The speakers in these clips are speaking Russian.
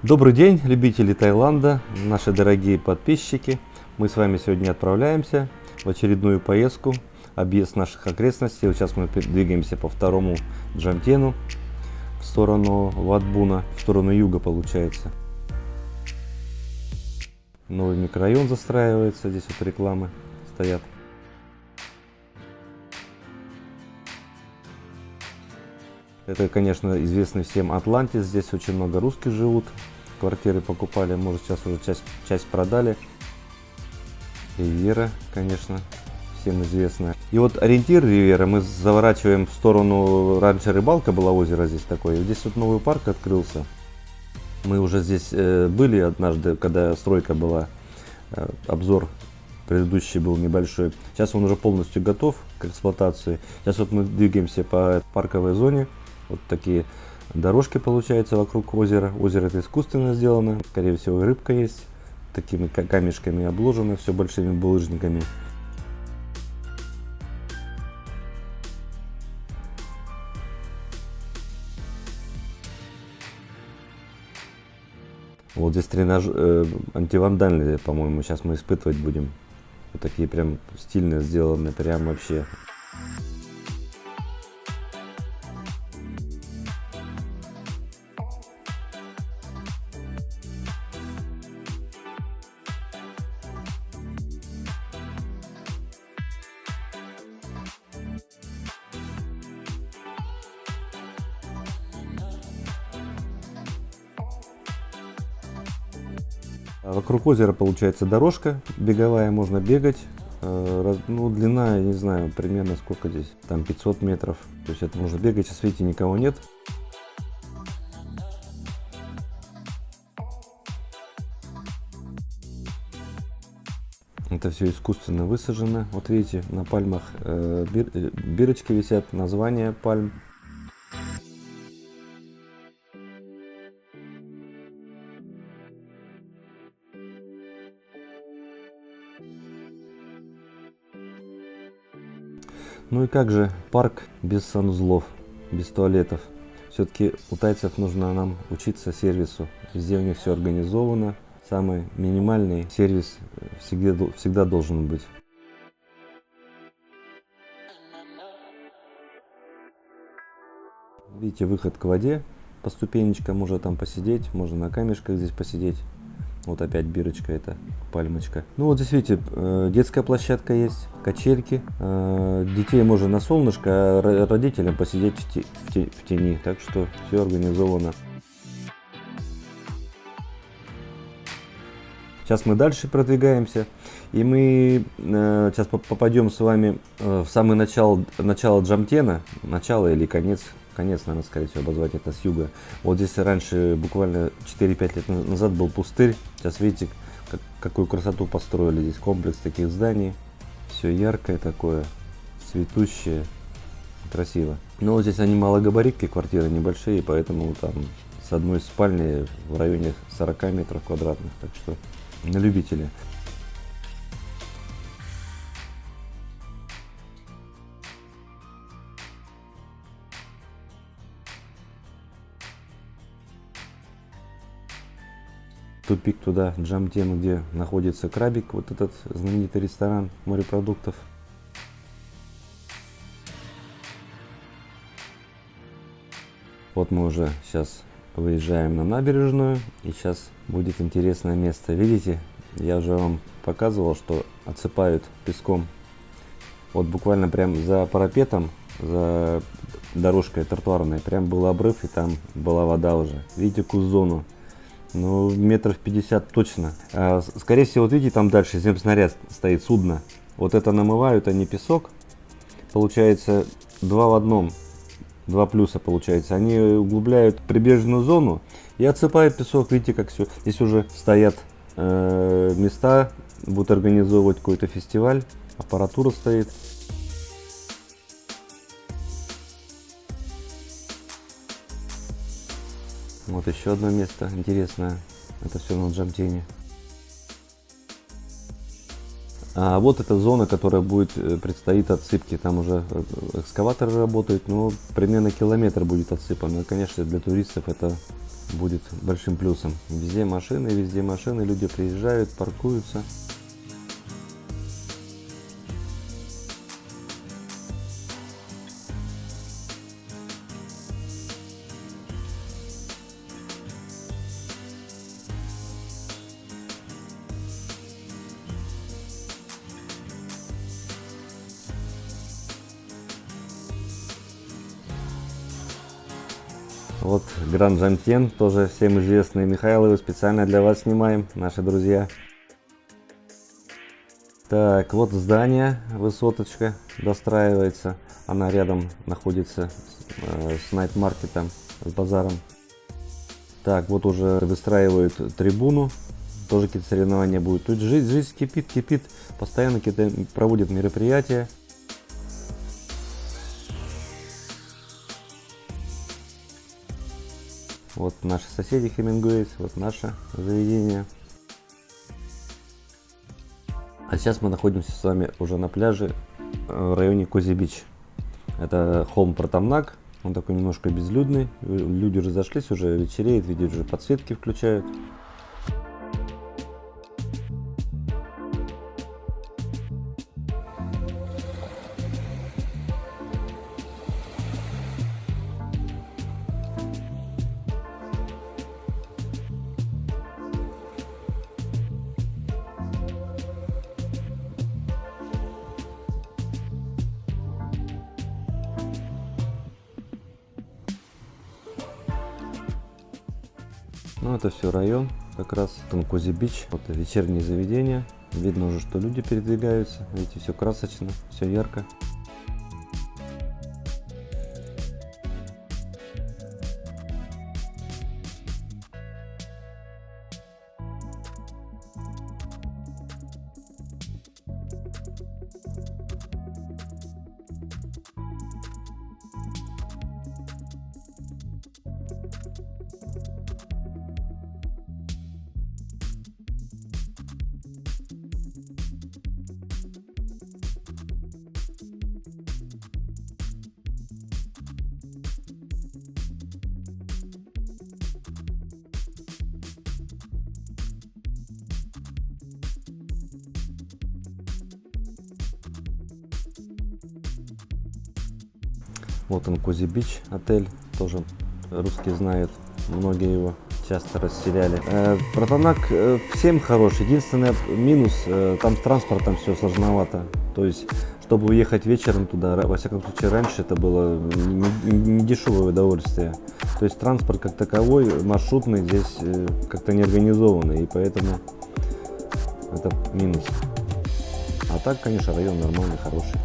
Добрый день, любители Таиланда, наши дорогие подписчики. Мы с вами сегодня отправляемся в очередную поездку, объезд наших окрестностей. Вот сейчас мы двигаемся по второму Джамтену в сторону Wat Buna, в сторону юга получается. Новый микрорайон застраивается, здесь вот рекламы стоят. Это, конечно, известный всем Атлантис, здесь очень много русских живут. Квартиры покупали, может сейчас уже часть продали. Ривьера, конечно, всем известная. И вот ориентир Ривьера, мы заворачиваем в сторону, раньше рыбалка была, озеро здесь такое. Здесь вот новый парк открылся. Мы уже здесь были однажды, когда стройка была, обзор предыдущий был небольшой. Сейчас он уже полностью готов к эксплуатации. Сейчас вот мы двигаемся по парковой зоне. Вот такие дорожки получаются вокруг озера. Озеро это искусственно сделано. Скорее всего, и рыбка есть. Такими камешками обложено, все большими булыжниками. Вот здесь тренаж антивандальный, по-моему, сейчас мы испытывать будем. Вот такие прям стильно сделаны, прям вообще. Вокруг озера получается дорожка беговая, можно бегать. Ну, длина, я не знаю, примерно сколько здесь, там 500 метров. То есть это можно бегать, сейчас видите, никого нет. Это все искусственно высажено. Вот видите, на пальмах бирочки висят, названия пальм. Ну и как же парк без санузлов, без туалетов? Все-таки у тайцев нужно нам учиться сервису. Везде у них все организовано. Самый минимальный сервис всегда должен быть. Видите, выход к воде. По ступенечкам можно там посидеть, можно на камешках здесь посидеть. Вот опять бирочка, это пальмочка. Ну вот здесь видите, детская площадка есть, качельки. Детей можно на солнышко, а родителям посидеть в тени. Так что все организовано. Сейчас мы дальше продвигаемся. И мы сейчас попадем с вами в самый начало Джамтена. Начало или конец. Конец, наверное, скорее всего, обозвать это с юга. Вот здесь раньше, буквально 4-5 лет назад, был пустырь. Сейчас видите, какую красоту построили. Здесь комплекс таких зданий. Все яркое такое, цветущее, красиво. Но вот здесь они малогабаритные, квартиры небольшие, поэтому там с одной спальни в районе 40 метров квадратных. Так что на любителя. Тупик туда, Джамтен, где находится Крабик, вот этот знаменитый ресторан морепродуктов. Вот мы уже сейчас выезжаем на набережную, и сейчас будет интересное место. Видите, я уже вам показывал, что отсыпают песком. Вот буквально прям за парапетом, за дорожкой тротуарной, прям был обрыв, и там была вода уже. Видите, кузону. Ну, метров 50 точно. Скорее всего, вот видите, там дальше земснаряд стоит, судно. Вот это намывают, они песок. Получается 2 в 1. 2 плюса получается. Они углубляют прибрежную зону и отсыпают песок. Видите, как все. Здесь уже стоят места, будут организовывать какой-то фестиваль. Аппаратура стоит. Вот еще одно место интересное. Это все на Джамтене. А вот эта зона, которая будет, предстоит отсыпки. Там уже экскаваторы работают, но примерно километр будет отсыпан. И, конечно, для туристов это будет большим плюсом. Везде машины, люди приезжают, паркуются. Вот Гранд Жантен, тоже всем известный. Михайловы, специально для вас снимаем, наши друзья. Так, вот здание, высоточка достраивается. Она рядом находится с найт-маркетом, с базаром. Так, вот уже выстраивают трибуну. Тоже какие-то соревнования будут. Тут жизнь кипит. Постоянно какие-то проводят мероприятия. Вот наши соседи Хемингуэйс, вот наше заведение. А сейчас мы находимся с вами уже на пляже в районе Кози-Бич. Это холм Протамнак, он такой немножко безлюдный. Люди разошлись, уже вечереет, видите, уже подсветки включают. Ну, это все район, как раз там Кози-Бич. Вот вечерние заведения. Видно уже, что люди передвигаются. Видите, все красочно, все ярко. Вот он, Кози-Бич отель, тоже русские знают, многие его часто расселяли. Протамнак всем хорош, единственный минус, там с транспортом все сложновато. То есть, чтобы уехать вечером туда, во всяком случае раньше это было не дешевое удовольствие. То есть транспорт как таковой, маршрутный, здесь как-то не организованный, и поэтому это минус. А так, конечно, район нормальный, хороший.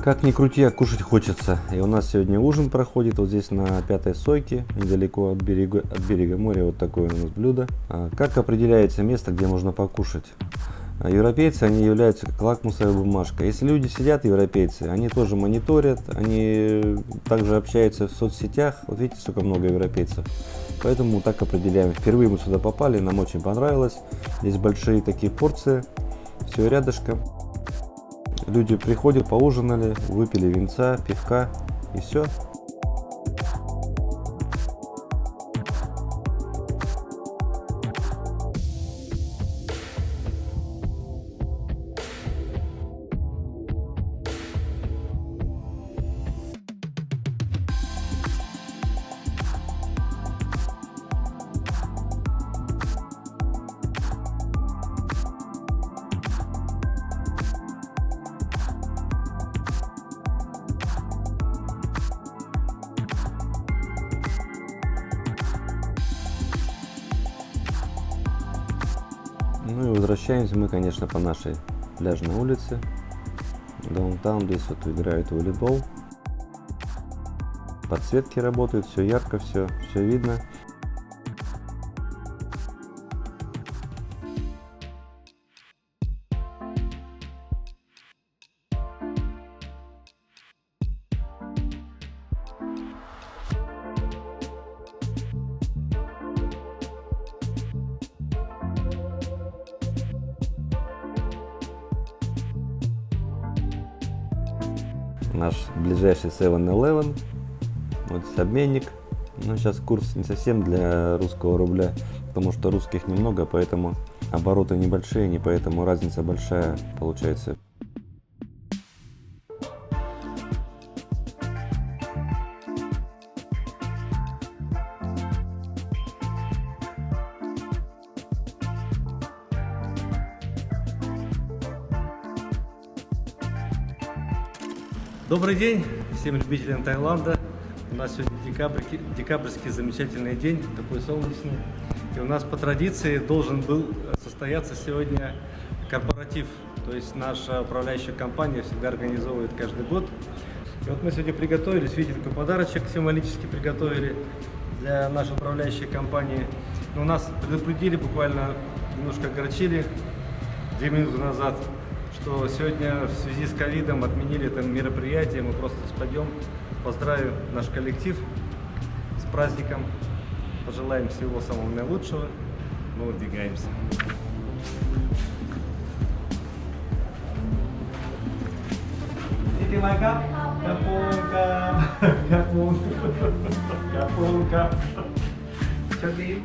Как ни крути, а кушать хочется. И у нас сегодня ужин проходит вот здесь на Пятой Сойке, недалеко от берега моря. Вот такое у нас блюдо. Как определяется место, где можно покушать? Европейцы, они являются как лакмусовая бумажка. Если люди сидят, европейцы, они тоже мониторят, они также общаются в соцсетях. Вот видите, сколько много европейцев. Поэтому так определяем. Впервые мы сюда попали, нам очень понравилось. Здесь большие такие порции, все рядышком. Люди приходят, поужинали, выпили винца, пивка и все. возвращаемся мы, конечно, по нашей пляжной улице. Даунтаун, здесь вот играют в волейбол. Подсветки работают, все ярко, все видно. Наш ближайший 7-Eleven, вот обменник. Но сейчас курс не совсем для русского рубля, потому что русских немного, поэтому обороты небольшие, не поэтому разница большая получается. Добрый день всем любителям Таиланда. У нас сегодня декабрьский замечательный день, такой солнечный. И у нас по традиции должен был состояться сегодня корпоратив. То есть наша управляющая компания всегда организовывает каждый год. И вот мы сегодня приготовились, видите, такой подарочек символически приготовили для нашей управляющей компании. Но нас предупредили, буквально немножко огорчили 2 минуты назад, что сегодня в связи с ковидом отменили это мероприятие. Мы просто пойдем, поздравим наш коллектив с праздником, пожелаем всего самого наилучшего. Мы выдвигаемся. Видите, Майка? Капунка! Капунка! Капунка! Что ты?